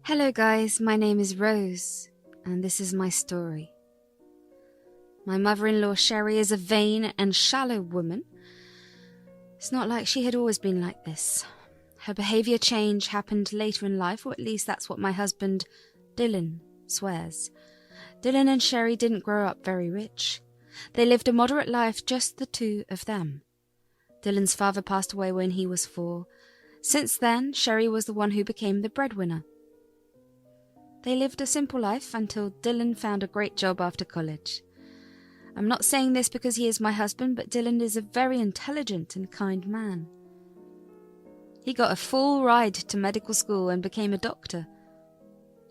Hello guys, my name is Rose, and this is my story. My mother-in-law Sherry is a vain and shallow woman. It's not like she had always been like this. Her behaviour change happened later in life, or at least that's what my husband Dylan swears. Dylan and Sherry didn't grow up very rich. They lived a moderate life, just the two of them. Dylan's father passed away when he was 4. Since then, Sherry was the one who became the breadwinner. They lived a simple life until Dylan found a great job after college. I'm not saying this because he is my husband, but Dylan is a very intelligent and kind man. He got a full ride to medical school and became a doctor.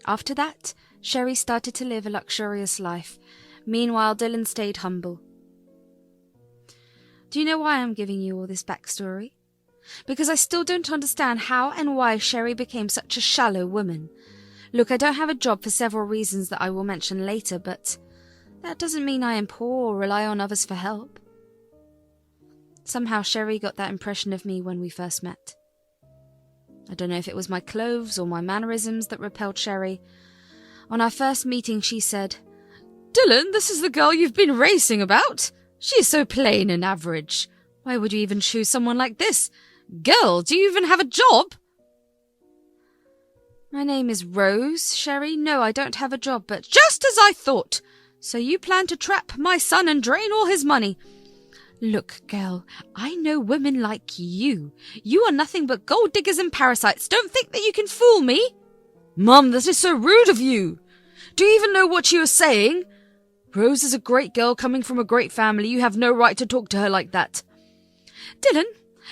After that, Sherry started to live a luxurious life. Meanwhile, Dylan stayed humble. Do you know why I'm giving you all this backstory? Because I still don't understand how and why Sherry became such a shallow woman. Look, I don't have a job for several reasons that I will mention later, but that doesn't mean I am poor or rely on others for help. Somehow Sherry got that impression of me when we first met. I don't know if it was my clothes or my mannerisms that repelled Sherry. On our first meeting she said, "Dylan, this is the girl you've been racing about. She is so plain and average. Why would you even choose someone like this? Girl, do you even have a job?" My name is Rose, Sherry. No, I don't have a job, but just as I thought. So you plan to trap my son and drain all his money. Look, girl, I know women like you. You are nothing but gold diggers and parasites. Don't think that you can fool me. Mum, that is so rude of you. Do you even know what you are saying? Rose is a great girl coming from a great family. You have no right to talk to her like that. Dylan,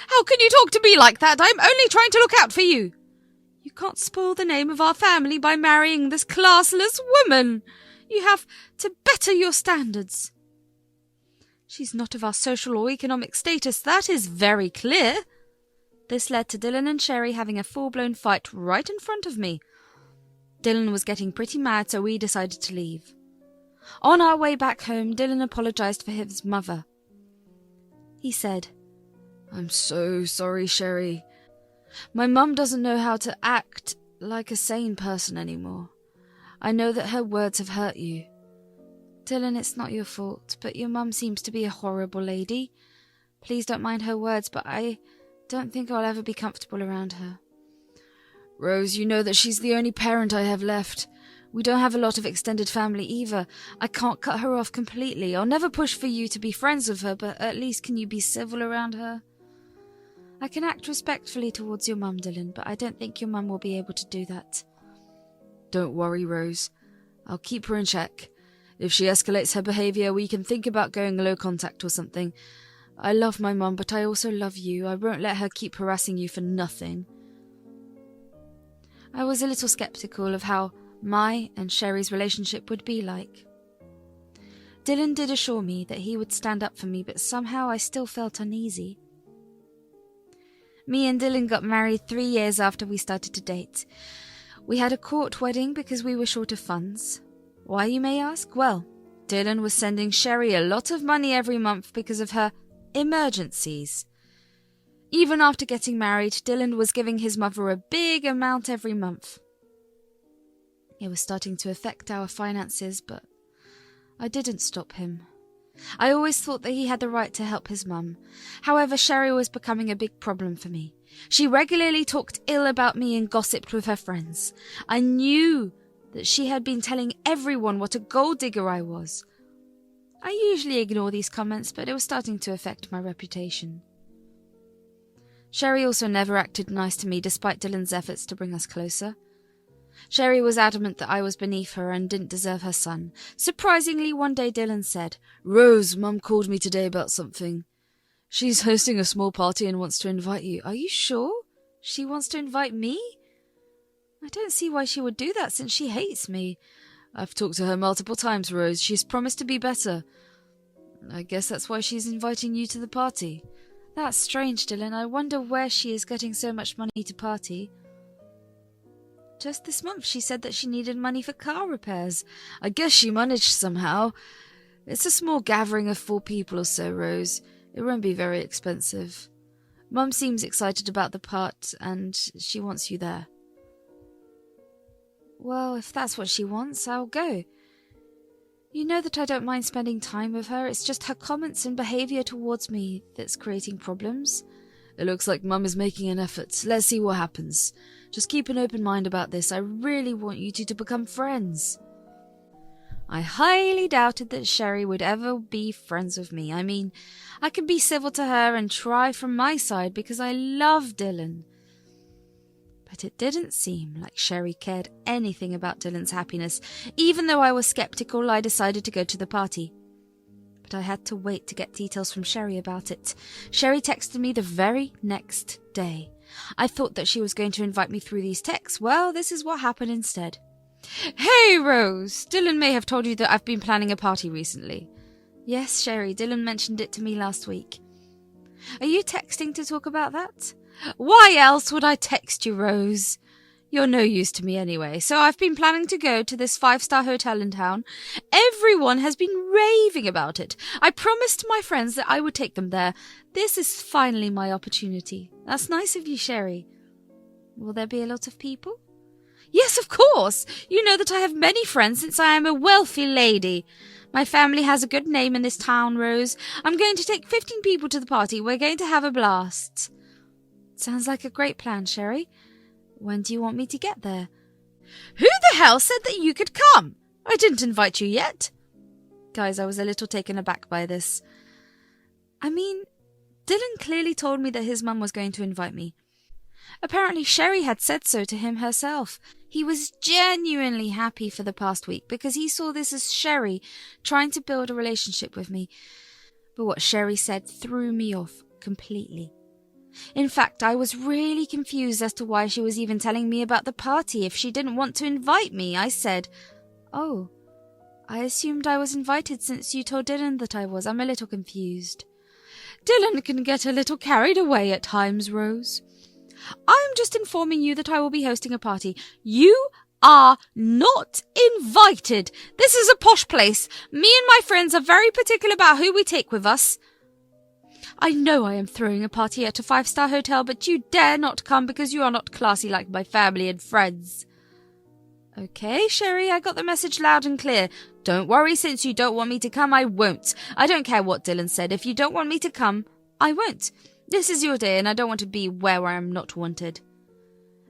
how can you talk to me like that? I'm only trying to look out for you. You can't spoil the name of our family by marrying this classless woman. You have to better your standards. She's not of our social or economic status, that is very clear. This led to Dylan and Sherry having a full-blown fight right in front of me. Dylan was getting pretty mad, so we decided to leave. On our way back home, Dylan apologized for his mother. He said, "I'm so sorry, Sherry. My mum doesn't know how to act like a sane person anymore. I know that her words have hurt you. Dylan, it's not your fault, but your mum seems to be a horrible lady. Please don't mind her words, but I don't think I'll ever be comfortable around her. Rose, you know that she's the only parent I have left. We don't have a lot of extended family either. I can't cut her off completely. I'll never push for you to be friends with her, but at least can you be civil around her? I can act respectfully towards your mum, Dylan, but I don't think your mum will be able to do that." Don't worry, Rose. I'll keep her in check. If she escalates her behaviour, we can think about going low contact or something. I love my mum, but I also love you. I won't let her keep harassing you for nothing. I was a little sceptical of how my and Sherry's relationship would be like. Dylan did assure me that he would stand up for me, but somehow I still felt uneasy. Me and Dylan got married 3 years after we started to date. We had a court wedding because we were short of funds. Why, you may ask? Well, Dylan was sending Sherry a lot of money every month because of her emergencies. Even after getting married, Dylan was giving his mother a big amount every month. It was starting to affect our finances, but I didn't stop him. I always thought that he had the right to help his mum. However, Sherry was becoming a big problem for me. She regularly talked ill about me and gossiped with her friends. I knew that she had been telling everyone what a gold digger I was. I usually ignore these comments, but it was starting to affect my reputation. Sherry also never acted nice to me despite Dylan's efforts to bring us closer. Sherry was adamant that I was beneath her and didn't deserve her son. Surprisingly, one day Dylan said, "Rose, Mum called me today about something. She's hosting a small party and wants to invite you." "Are you sure? She wants to invite me? I don't see why she would do that since she hates me." "I've talked to her multiple times, Rose. She's promised to be better. I guess that's why she's inviting you to the party." "That's strange, Dylan. I wonder where she is getting so much money to party." "Just this month she said that she needed money for car repairs. I guess she managed somehow. It's a small gathering of 4 people or so, Rose. It won't be very expensive. Mum seems excited about the part and she wants you there." Well, if that's what she wants, I'll go. You know that I don't mind spending time with her, it's just her comments and behaviour towards me that's creating problems. It looks like Mum is making an effort. Let's see what happens. Just keep an open mind about this. I really want you two to become friends. I highly doubted that Sherry would ever be friends with me. I mean, I can be civil to her and try from my side because I love Dylan. But it didn't seem like Sherry cared anything about Dylan's happiness. Even though I was sceptical, I decided to go to the party. But I had to wait to get details from Sherry about it. Sherry texted me the very next day. I thought that she was going to invite me through these texts. Well, this is what happened instead. Hey, Rose! Dylan may have told you that I've been planning a party recently. Yes, Sherry, Dylan mentioned it to me last week. Are you texting to talk about that? Why else would I text you, Rose? You're no use to me anyway, so I've been planning to go to this 5-star hotel in town. Everyone has been raving about it. I promised my friends that I would take them there. This is finally my opportunity. That's nice of you, Sherry. Will there be a lot of people? Yes, of course. You know that I have many friends since I am a wealthy lady. My family has a good name in this town, Rose. I'm going to take 15 people to the party. We're going to have a blast. Sounds like a great plan, Sherry. When do you want me to get there? Who the hell said that you could come? I didn't invite you yet. Guys, I was a little taken aback by this. I mean, Dylan clearly told me that his mum was going to invite me. Apparently Sherry had said so to him herself. He was genuinely happy for the past week because he saw this as Sherry trying to build a relationship with me. But what Sherry said threw me off completely. In fact, I was really confused as to why she was even telling me about the party if she didn't want to invite me. I said, "Oh, I assumed I was invited since you told Dylan that I was. I'm a little confused." Dylan can get a little carried away at times, Rose. I'm just informing you that I will be hosting a party. You are not invited. This is a posh place. Me and my friends are very particular about who we take with us. I know I am throwing a party at a 5-star hotel, but you dare not come because you are not classy like my family and friends. Okay, Sherry, I got the message loud and clear. Don't worry, since you don't want me to come, I won't. I don't care what Dylan said. If you don't want me to come, I won't. This is your day, and I don't want to be where I am not wanted.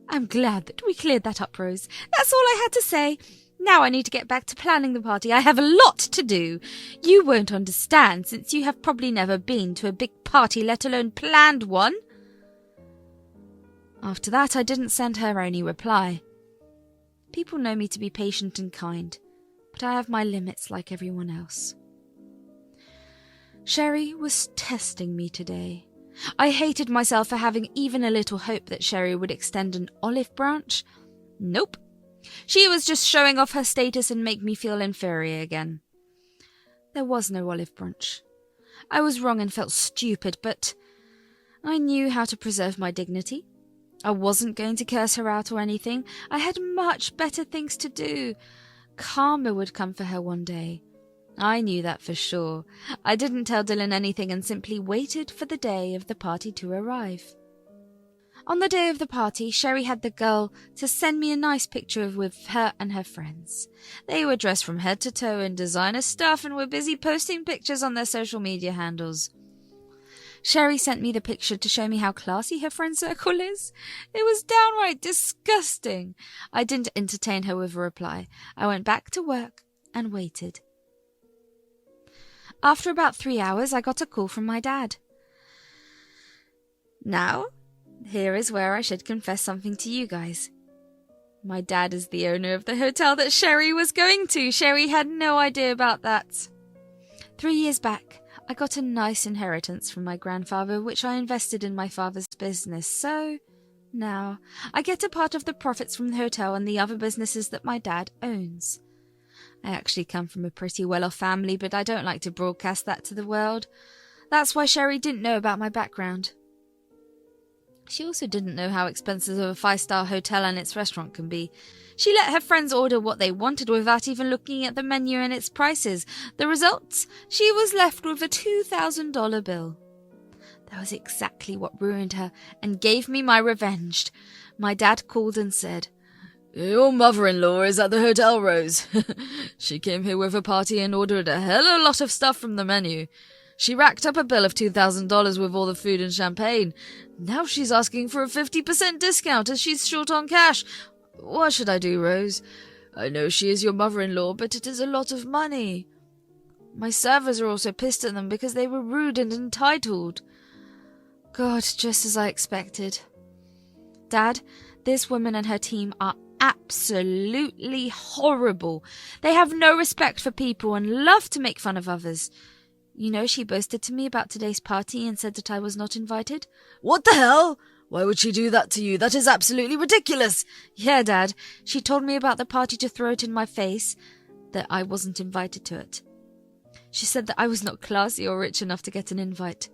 I'm glad that we cleared that up, Rose. That's all I had to say. Now I need to get back to planning the party. I have a lot to do. You won't understand, since you have probably never been to a big party, let alone planned one. After that, I didn't send her any reply. People know me to be patient and kind, but I have my limits like everyone else. Sherry was testing me today. I hated myself for having even a little hope that Sherry would extend an olive branch. Nope. She was just showing off her status and make me feel inferior again. There was no olive branch. I was wrong and felt stupid, but I knew how to preserve my dignity. I wasn't going to curse her out or anything. I had much better things to do. Karma would come for her one day. I knew that for sure. I didn't tell Dylan anything and simply waited for the day of the party to arrive. On the day of the party, Sherry had the girl to send me a nice picture with her and her friends. They were dressed from head to toe in designer stuff and were busy posting pictures on their social media handles. Sherry sent me the picture to show me how classy her friend circle is. It was downright disgusting. I didn't entertain her with a reply. I went back to work and waited. After about 3 hours, I got a call from my dad. Now, here is where I should confess something to you guys. My dad is the owner of the hotel that Sherry was going to. Sherry had no idea about that. 3 years back, I got a nice inheritance from my grandfather, which I invested in my father's business. So, now, I get a part of the profits from the hotel and the other businesses that my dad owns. I actually come from a pretty well-off family, but I don't like to broadcast that to the world. That's why Sherry didn't know about my background. She also didn't know how expensive a 5-star hotel and its restaurant can be. She let her friends order what they wanted without even looking at the menu and its prices. The result? She was left with a $2,000 bill. That was exactly what ruined her and gave me my revenge. My dad called and said, Your mother-in-law is at the hotel, Rose. She came here with a party and ordered a hell of a lot of stuff from the menu. She racked up a bill of $2,000 with all the food and champagne. Now she's asking for a 50% discount as she's short on cash. What should I do, Rose? I know she is your mother-in-law, but it is a lot of money. My servers are also pissed at them because they were rude and entitled. God, just as I expected. Dad, this woman and her team are absolutely horrible. They have no respect for people and love to make fun of others. You know, she boasted to me about today's party and said that I was not invited. What the hell? Why would she do that to you? That is absolutely ridiculous. Yeah, Dad. She told me about the party to throw it in my face, that I wasn't invited to it. She said that I was not classy or rich enough to get an invite.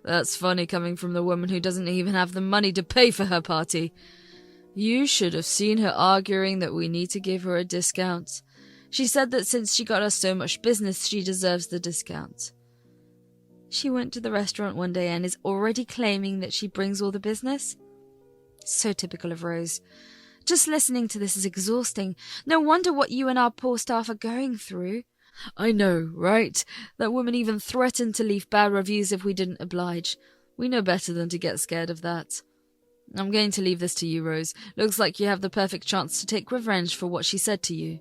That's funny coming from the woman who doesn't even have the money to pay for her party. You should have seen her arguing that we need to give her a discount. She said that since she got us so much business, she deserves the discount. She went to the restaurant one day and is already claiming that she brings all the business? So typical of Rose. Just listening to this is exhausting. No wonder what you and our poor staff are going through. I know, right? That woman even threatened to leave bad reviews if we didn't oblige. We know better than to get scared of that. I'm going to leave this to you, Rose. Looks like you have the perfect chance to take revenge for what she said to you.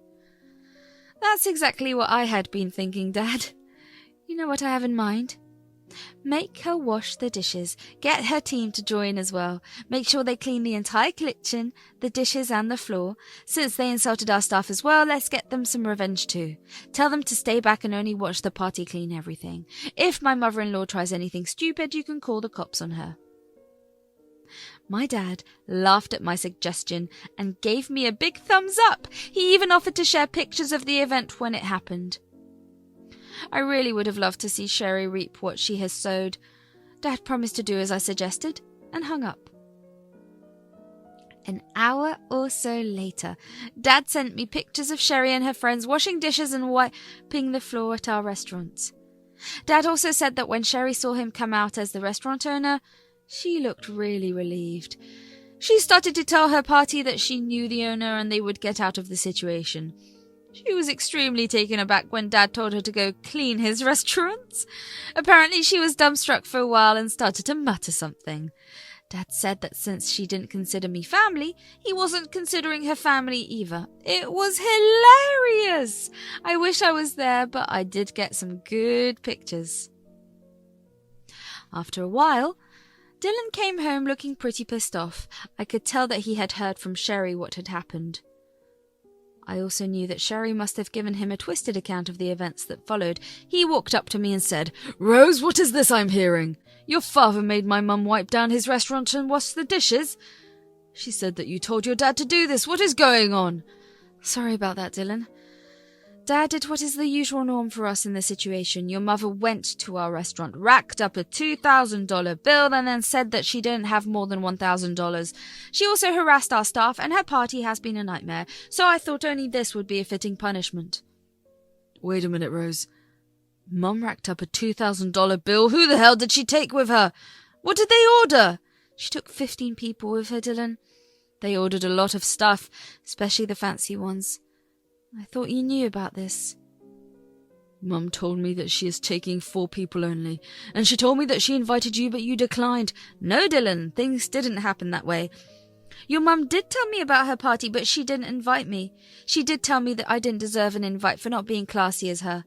That's exactly what I had been thinking, Dad. You know what I have in mind? Make her wash the dishes. Get her team to join as well. Make sure they clean the entire kitchen, the dishes and the floor. Since they insulted our staff as well, let's get them some revenge too. Tell them to stay back and only watch the party clean everything. If my mother-in-law tries anything stupid, you can call the cops on her. My dad laughed at my suggestion and gave me a big thumbs up. He even offered to share pictures of the event when it happened. I really would have loved to see Sherry reap what she has sowed. Dad promised to do as I suggested and hung up. An hour or so later, Dad sent me pictures of Sherry and her friends washing dishes and wiping the floor at our restaurant. Dad also said that when Sherry saw him come out as the restaurant owner, she looked really relieved. She started to tell her party that she knew the owner and they would get out of the situation. She was extremely taken aback when Dad told her to go clean his restaurant. Apparently she was dumbstruck for a while and started to mutter something. Dad said that since she didn't consider me family, he wasn't considering her family either. It was hilarious! I wish I was there, but I did get some good pictures. After a while, Dylan came home looking pretty pissed off. I could tell that he had heard from Sherry what had happened. I also knew that Sherry must have given him a twisted account of the events that followed. He walked up to me and said, "Rose, what is this I'm hearing? Your father made my mum wipe down his restaurant and wash the dishes? She said that you told your dad to do this. What is going on?" Sorry about that, Dylan. Dad did what is the usual norm for us in this situation. Your mother went to our restaurant, racked up a $2,000 bill, and then said that she didn't have more than $1,000. She also harassed our staff, and her party has been a nightmare, so I thought only this would be a fitting punishment. Wait a minute, Rose. Mum racked up a $2,000 bill. Who the hell did she take with her? What did they order? She took 15 people with her, Dylan. They ordered a lot of stuff, especially the fancy ones. I thought you knew about this. Mum told me that she is taking 4 people only, and she told me that she invited you, but you declined. No, Dylan, things didn't happen that way. Your mum did tell me about her party, but she didn't invite me. She did tell me that I didn't deserve an invite for not being classy as her.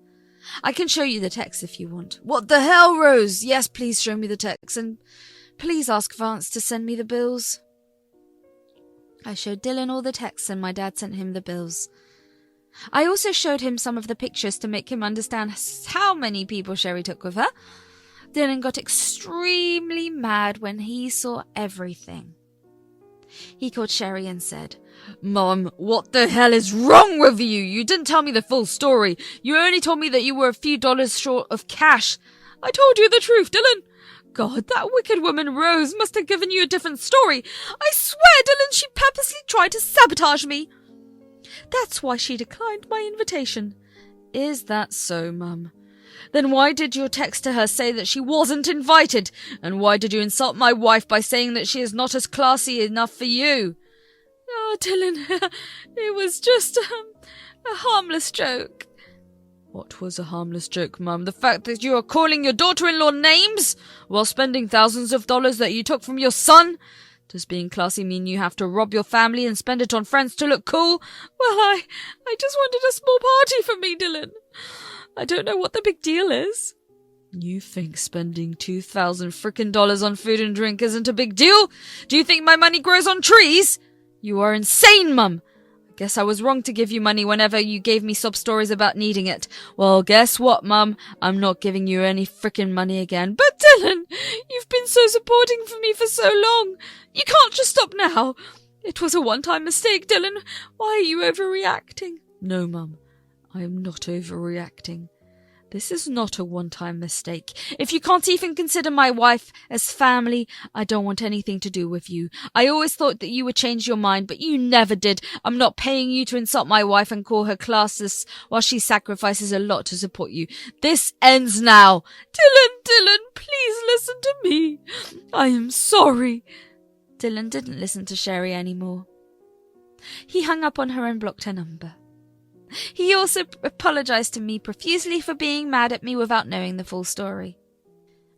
I can show you the text if you want. What the hell, Rose? Yes, please show me the text, and please ask Vance to send me the bills. I showed Dylan all the texts, and my dad sent him the bills. I also showed him some of the pictures to make him understand how many people Sherry took with her. Dylan got extremely mad when he saw everything. He called Sherry and said, "Mum, what the hell is wrong with you? You didn't tell me the full story. You only told me that you were a few dollars short of cash. I told you the truth, Dylan. God, that wicked woman Rose must have given you a different story. I swear, Dylan, she purposely tried to sabotage me. That's why she declined my invitation." "Is that so, Mum? Then why did your text to her say that she wasn't invited? And why did you insult my wife by saying that she is not as classy enough for you?" Oh, Dylan, it was just a harmless joke. What was a harmless joke, Mum? The fact that you are calling your daughter-in-law names while spending thousands of dollars that you took from your son? Does being classy mean you have to rob your family and spend it on friends to look cool? Well, I just wanted a small party for me, Dylan. I don't know what the big deal is. You think spending $2,000 on food and drink isn't a big deal? Do you think my money grows on trees? You are insane, Mum. I guess I was wrong to give you money whenever you gave me sob stories about needing it. Well, guess what, Mum? I'm not giving you any frickin' money again. But Dylan, you've been so supporting for me for so long. You can't just stop now. It was a one-time mistake, Dylan. Why are you overreacting? No, Mum, I am not overreacting. This is not a one-time mistake. If you can't even consider my wife as family, I don't want anything to do with you. I always thought that you would change your mind, but you never did. I'm not paying you to insult my wife and call her classless while she sacrifices a lot to support you. This ends now. Dylan, please listen to me. I am sorry. Dylan didn't listen to Sherry anymore. He hung up on her and blocked her number. He also apologized to me profusely for being mad at me without knowing the full story.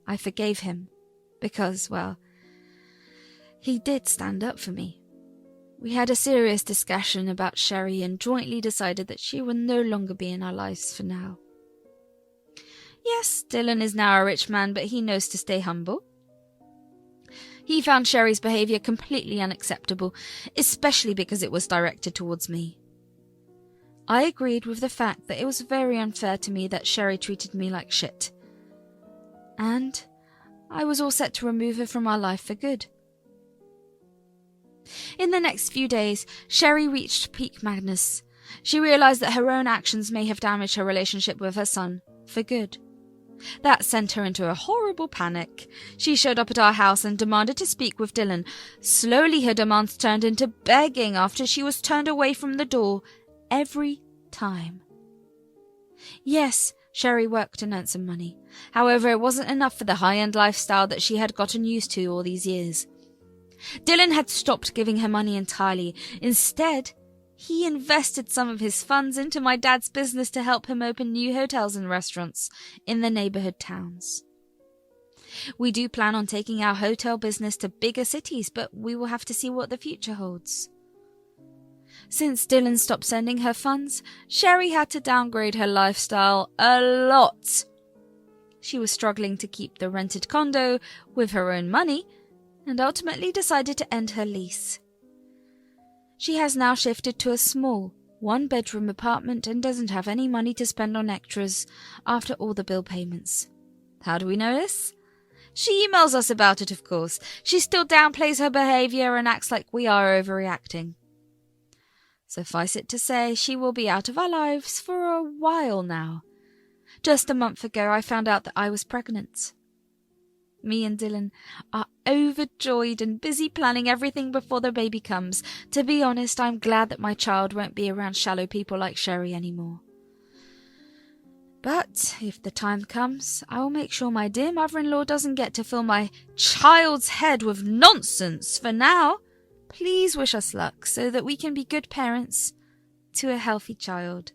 I forgave him because, well, he did stand up for me. We had a serious discussion about Sherry and jointly decided that she would no longer be in our lives for now. Yes, Dylan is now a rich man, but he knows to stay humble. He found Sherry's behaviour completely unacceptable, especially because it was directed towards me. I agreed with the fact that it was very unfair to me that Sherry treated me like shit. And I was all set to remove her from our life for good. In the next few days, Sherry reached peak madness. She realized that her own actions may have damaged her relationship with her son for good. That sent her into a horrible panic. She showed up at our house and demanded to speak with Dylan. Slowly her demands turned into begging after she was turned away from the door every time. Yes, Sherry worked and earned some money. However, it wasn't enough for the high-end lifestyle that she had gotten used to all these years. Dylan had stopped giving her money entirely. Instead, he invested some of his funds into my dad's business to help him open new hotels and restaurants in the neighborhood towns. We do plan on taking our hotel business to bigger cities, but we will have to see what the future holds. Since Dylan stopped sending her funds, Sherry had to downgrade her lifestyle a lot. She was struggling to keep the rented condo with her own money and ultimately decided to end her lease. She has now shifted to a small, one-bedroom apartment and doesn't have any money to spend on extras after all the bill payments. How do we know this? She emails us about it, of course. She still downplays her behaviour and acts like we are overreacting. Suffice it to say, she will be out of our lives for a while now. Just a month ago, I found out that I was pregnant. Me and Dylan are overjoyed and busy planning everything before the baby comes. To be honest, I'm glad that my child won't be around shallow people like Sherry anymore. But if the time comes, I will make sure my dear mother-in-law doesn't get to fill my child's head with nonsense. For now, please wish us luck so that we can be good parents to a healthy child.